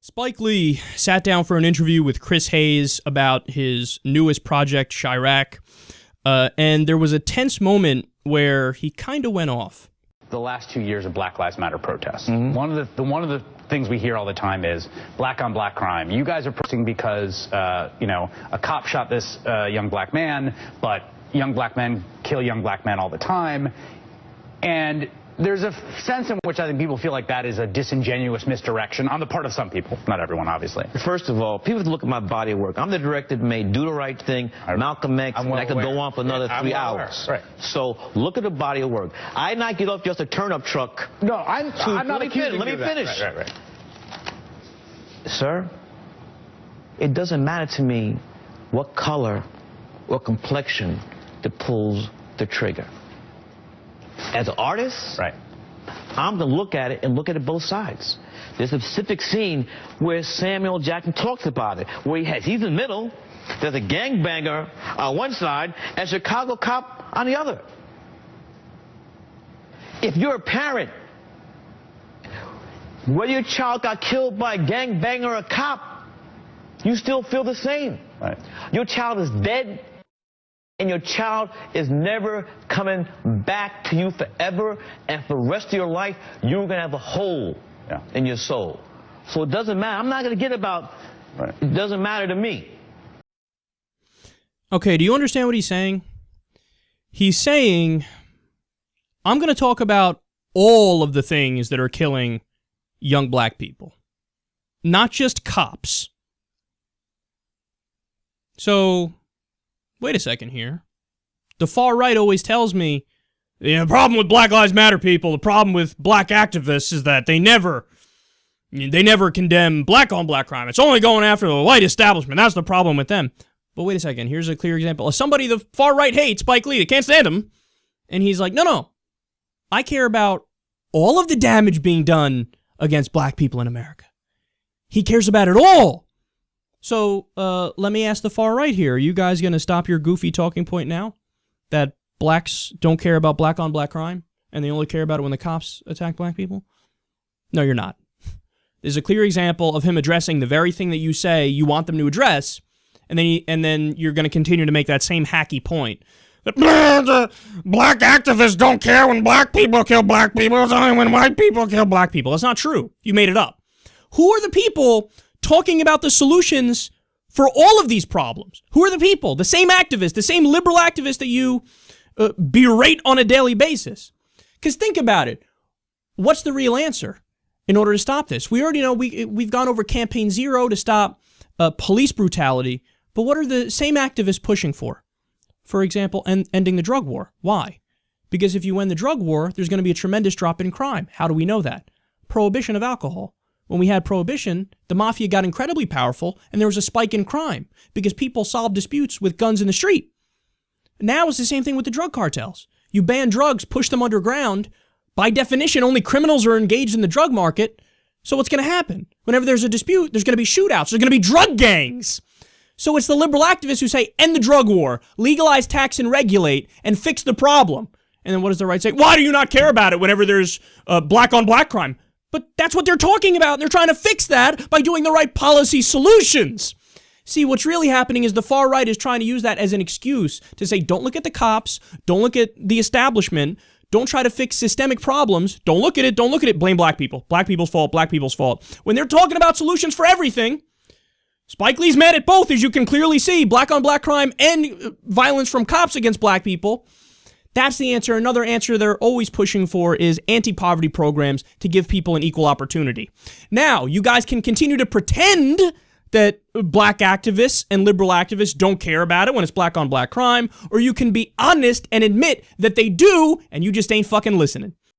Spike Lee sat down for an interview with Chris Hayes about his newest project, Chi-Raq, and there was a tense moment where he kind of went off. The last 2 years of Black Lives Matter protests. One of the things we hear all the time is black on black crime. You guys are protesting because a cop shot this young black man, but young black men kill young black men all the time, and there's a sense in which I think people feel like that is a disingenuous misdirection on the part of some people, not everyone, obviously. First of all, people look at my body of work. I'm the director that made Do the Right Thing, Malcolm X, and I could go on for another 3 hours. Right. So look at the body of work. I not get off just a turnip truck. No, I'm not accusing Let me finish. Right. Sir, it doesn't matter to me what color or complexion that pulls the trigger. As an artist, right, I'm going to look at it and look at it both sides. There's a specific scene where Samuel Jackson talks about it, where he's in the middle, there's a gangbanger on one side, and a Chicago cop on the other. If you're a parent, whether your child got killed by a gangbanger or a cop, you still feel the same. Right. Your child is dead, and your child is never coming back to you forever, and for the rest of your life, you're going to have a hole in your soul. So it doesn't matter. I'm not going to get about, it doesn't matter to me. Okay, do you understand what he's saying? He's saying, I'm going to talk about all of the things that are killing young black people, not just cops. So, wait a second here. The far right always tells me, the problem with Black Lives Matter people, the problem with black activists is that they never condemn black on black crime. It's only going after the white establishment. That's the problem with them. But wait a second. Here's a clear example. Somebody the far right hates, Spike Lee, they can't stand him. And he's like, no. I care about all of the damage being done against black people in America. He cares about it all. So let me ask the far right here. Are you guys going to stop your goofy talking point now? That blacks don't care about black on black crime and they only care about it when the cops attack black people? No, you're not. There's a clear example of him addressing the very thing that you say you want them to address, and then you're going to continue to make that same hacky point. That the black activists don't care when black people kill black people. It's only when white people kill black people. That's not true. You made it up. Who are the people talking about the solutions for all of these problems? Who are the people? The same activists, the same liberal activists that you berate on a daily basis. Because think about it. What's the real answer in order to stop this? We already know we've gone over Campaign Zero to stop police brutality, but what are the same activists pushing for? For example, ending the drug war. Why? Because if you end the drug war, there's going to be a tremendous drop in crime. How do we know that? Prohibition of alcohol. When we had prohibition, the mafia got incredibly powerful, and there was a spike in crime because people solved disputes with guns in the street. Now it's the same thing with the drug cartels. You ban drugs, push them underground. By definition, only criminals are engaged in the drug market. So what's going to happen? Whenever there's a dispute, there's going to be shootouts. There's going to be drug gangs. So it's the liberal activists who say, end the drug war, legalize, tax, and regulate, and fix the problem. And then what does the right say? Why do you not care about it whenever there's black on black crime? But that's what they're talking about. They're trying to fix that by doing the right policy solutions. See, what's really happening is the far right is trying to use that as an excuse to say, don't look at the cops, don't look at the establishment, don't try to fix systemic problems, don't look at it, blame black people. Black people's fault. When they're talking about solutions for everything, Spike Lee's mad at both, as you can clearly see, black on black crime and violence from cops against black people. That's the answer. Another answer they're always pushing for is anti-poverty programs to give people an equal opportunity. Now, you guys can continue to pretend that black activists and liberal activists don't care about it when it's black on black crime, or you can be honest and admit that they do, and you just ain't fucking listening.